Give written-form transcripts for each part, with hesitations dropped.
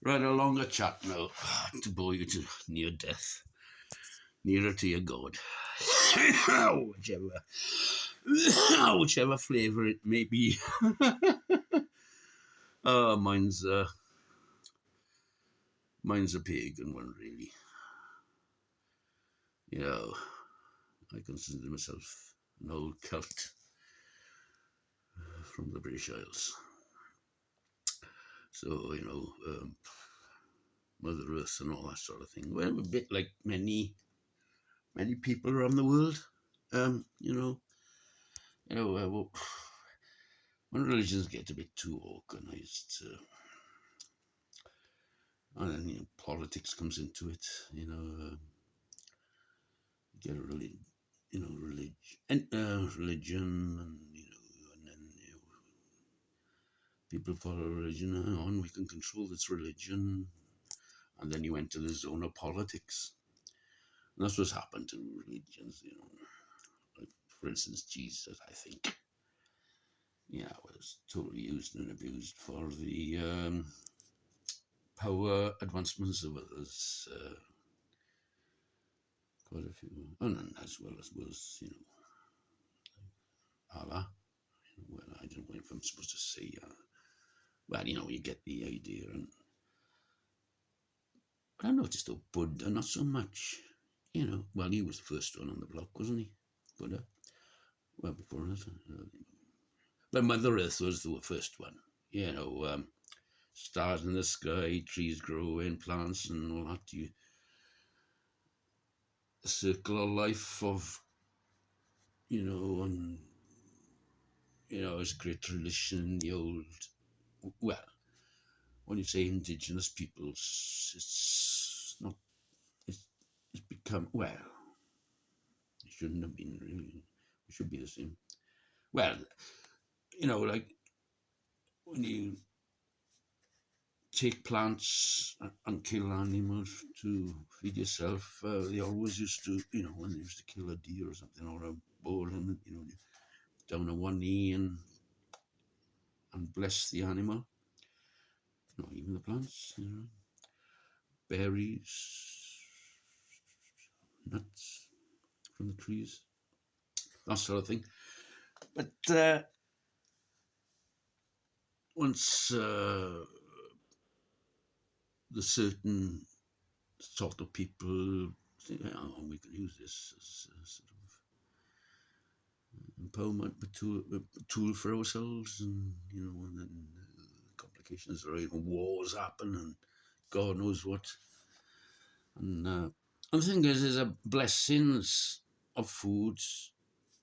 Right, a longer chat now to bore you to near death, nearer to your God. whichever, whichever flavour it may be. Mine's a pagan one, really. You know, I consider myself an old cult from the British Isles. So, Mother Earth and all that sort of thing. Well, a bit like many people around the world. Well, when religions get a bit too organised, and then politics comes into it. You get religion, and then people follow religion. Hang on, we can control this religion, and then you enter the zone of politics. And that's what's happened to religions. Like, for instance, Jesus, I think, was totally used and abused for the power advancements of others. Quite a few, and as well as was, Allah. Well, I don't know if I'm supposed to say, well, you get the idea. But I noticed though, Buddha, not so much. Well, he was the first one on the block, wasn't he? Buddha. Well, before us. But Mother Earth was the first one. Stars in the sky, trees growing, plants and all that. The circle of life of, and, it's a great tradition in the old, well, when you say indigenous peoples, it's not, it's become, well, it shouldn't have been really, it should be the same. Well, like when you take plants and kill animals to feed yourself, they always used to, when they used to kill a deer or something, or a bull, and, down on one knee and bless the animal. Not even the plants, berries, nuts from the trees, that sort of thing. But once the certain sort of people say, we can use this as a sort of empowerment tool for ourselves, and and then complications are, wars happen, and God knows what. And the thing is a blessings of food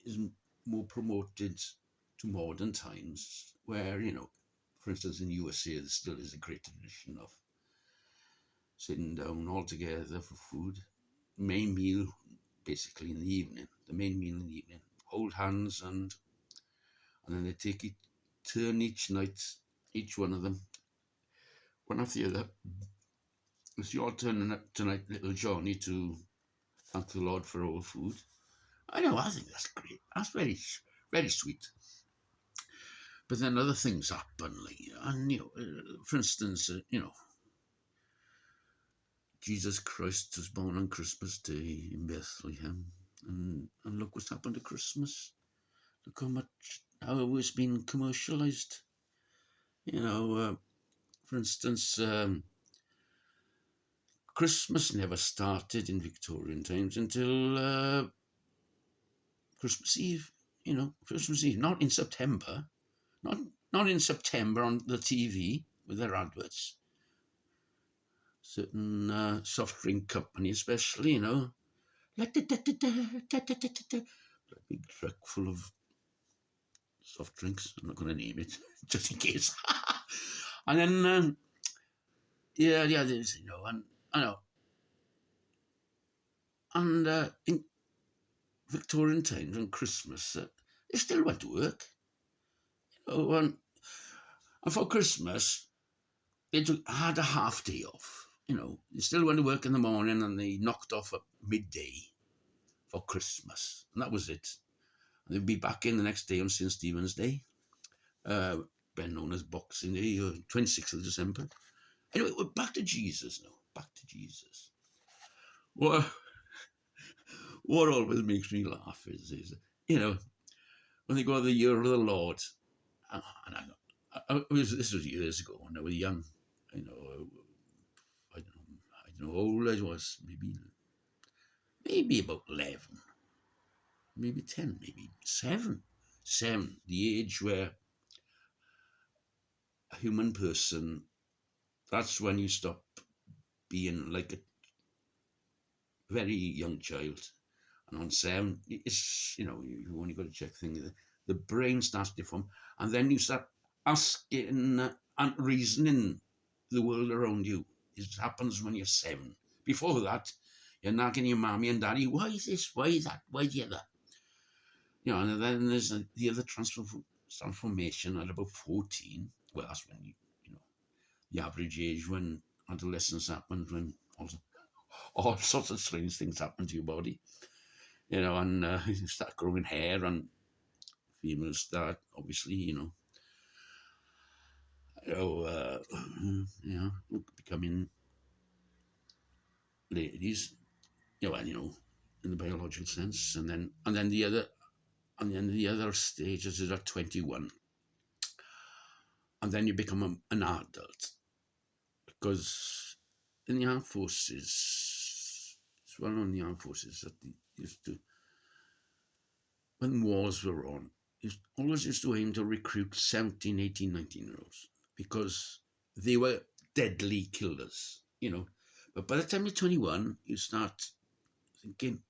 is more promoted to modern times, where, for instance, in USA, there still is a great tradition of sitting down all together for food. Main meal, basically, in the evening. The main meal in the evening. Hold hands, and then they take a turn each night, each one of them, one after the other. It's your turn tonight, little Johnny, to thank the Lord for all food. I think that's great. That's very, very sweet. But then other things happen, and for instance, Jesus Christ was born on Christmas Day in Bethlehem, and look what's happened to Christmas. Look how it's been commercialised. For instance, Christmas never started in Victorian times until Christmas Eve. Christmas Eve, not in September, not in September on the TV with their adverts. Certain soft drink company, especially, a big truck full of soft drinks. I'm not going to name it, just in case. And then, there's, and I know. And in Victorian times on Christmas, they still went to work. And for Christmas, they had a half day off. They still went to work in the morning, and they knocked off at midday for Christmas, and that was it. And they'd be back in the next day on St. Stephen's Day, then known as Boxing Day, 26th of December. Anyway, we're back to Jesus now. Back to Jesus. What what always makes me laugh is when they go to the year of the Lord, and this was years ago when I was young. You know, I don't know how old I was. Maybe about 11, maybe 10, maybe 7. 7, the age where a human person, that's when you stop being like a very young child. And on 7, it's, you've only got to check things. The brain starts to form, and then you start asking and reasoning the world around you. It happens when you're 7. Before that, you're nagging your mommy and daddy, why is this? Why is that? Why is the other? And then there's the other transformation at about 14. Well, that's when the average age when adolescence happens, when all sorts of strange things happen to your body, and you start growing hair, and females start, obviously, becoming ladies, in the biological sense, and then the other stages is at 21, and then you become an adult, because in the armed forces, it's well known in the armed forces that they used to, when wars were on, always used to aim to recruit 17, 18, 19-year-olds, because they were deadly killers, But by the time you're 21, you start thinking,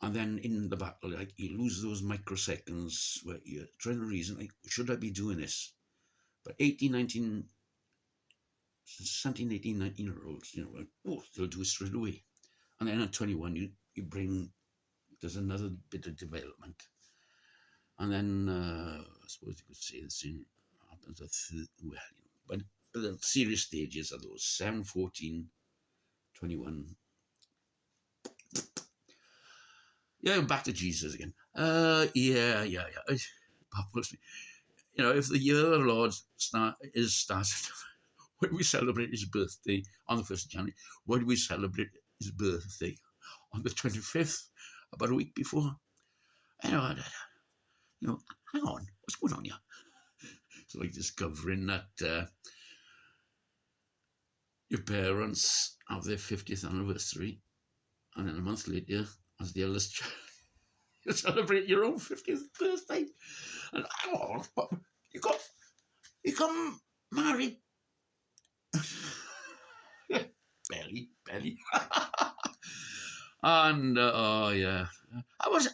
and then in the battle, like, you lose those microseconds where you're trying to reason, like, should I be doing this? But 18, 19, 17, 18, 19-year-olds, they'll do it straight away. And then at 21, you bring, there's another bit of development. And then, I suppose you could say the same happens at, but the serious stages are those 7, 14, 21. Yeah, back to Jesus again. Yeah. It baffles me. If the year of the Lord started, when we celebrate his birthday on the 1st of January, why do we celebrate his birthday on the 25th, about a week before? Hang on, what's going on here? It's like discovering that your parents have their 50th anniversary, and then a month later, as the eldest child, you celebrate your own 50th birthday. And hang on, but you got married. Barely. And oh yeah, I was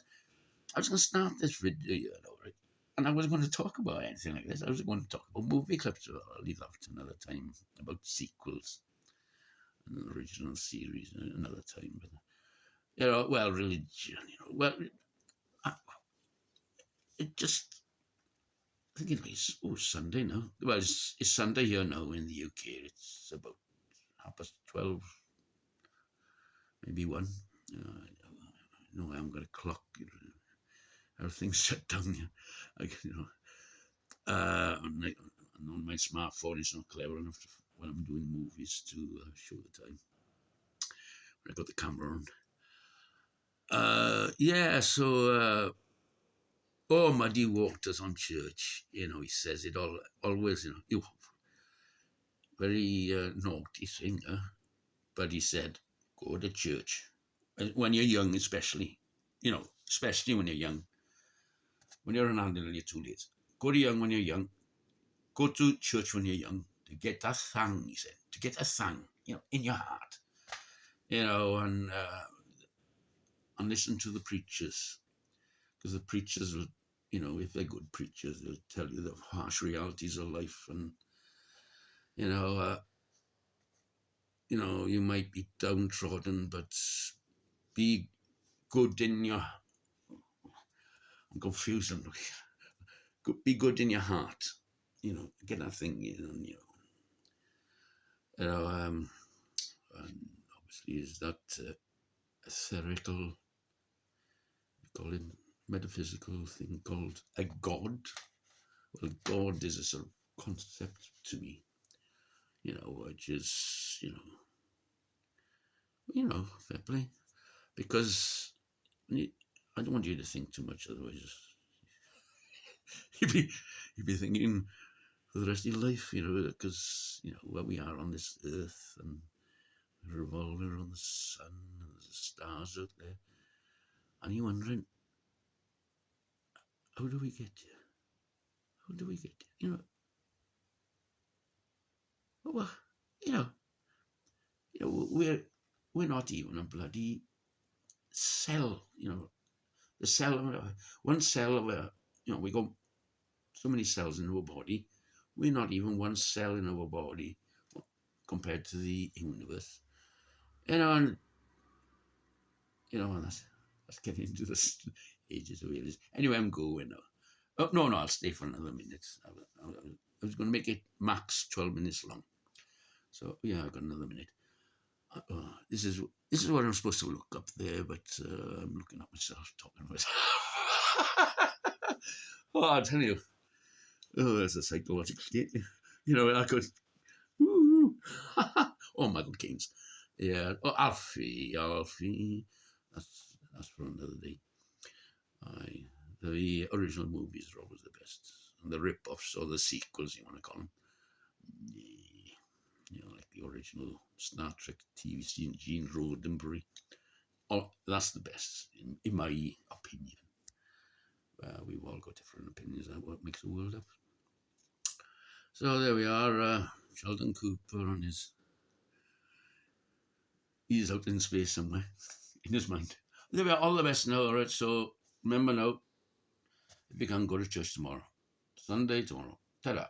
going to start this video, right? And I wasn't going to talk about anything like this. I was going to talk about movie clips. I'll leave that to another time, about sequels and original series another time. But religion. It just thinking it's Sunday now. Well, it's Sunday here now in the UK. It's about 12:30, maybe 1. I haven't got a clock. Everything's shut down here. On my smartphone, it's not clever enough when I'm doing movies to show the time. When I got the camera on. So Muddy Waters on church. He says it always. Very naughty thing, but he said, go to church when you're young, especially. Especially when you're young. When you're an adult, you're too late. Go to young when you're young. Go to church when you're young to get that thang, he said, to get a thang, in your heart, and listen to the preachers, because the preachers will, if they're good preachers, they'll tell you the harsh realities of life, and you might be downtrodden, but be good in your. I'm confused. Be good in your heart. Get that thing. And obviously, is that etherical, we call it, metaphysical thing called a God. Well, God is a sort of concept to me. which is, fair play. Because I don't want you to think too much, otherwise you'd be, thinking for the rest of your life, because, where we are on this earth and we're revolving around the sun and there's stars out there. And you're wondering, how do we get here? How do we get here? Well, you know, we're not even a bloody cell, the cell of one cell of we got so many cells in our body. We're not even one cell in our body compared to the universe. And that's getting into the ages of ages. Anyway, I'm going now. Oh, no, I'll stay for another minute. I was going to make it max 12 minutes long. So, yeah, I've got another minute. This is what I'm supposed to look up there, but I'm looking at myself, talking to myself. Oh, I'll tell you. Oh, there's a psychological state. I could. Oh, Michael Keynes. Yeah. Oh, Alfie. That's for another day. The original movies are always the best. And the rip-offs or the sequels, you want to call them. Like the original Star Trek TV series, Gene Roddenberry. Oh, that's the best, in my opinion. We've all got different opinions on what makes the world up. So there we are, Sheldon Cooper and he's out in space somewhere, in his mind. There we are, all the best now, alright, so remember now, if you can go to church tomorrow, Sunday tomorrow, ta-da.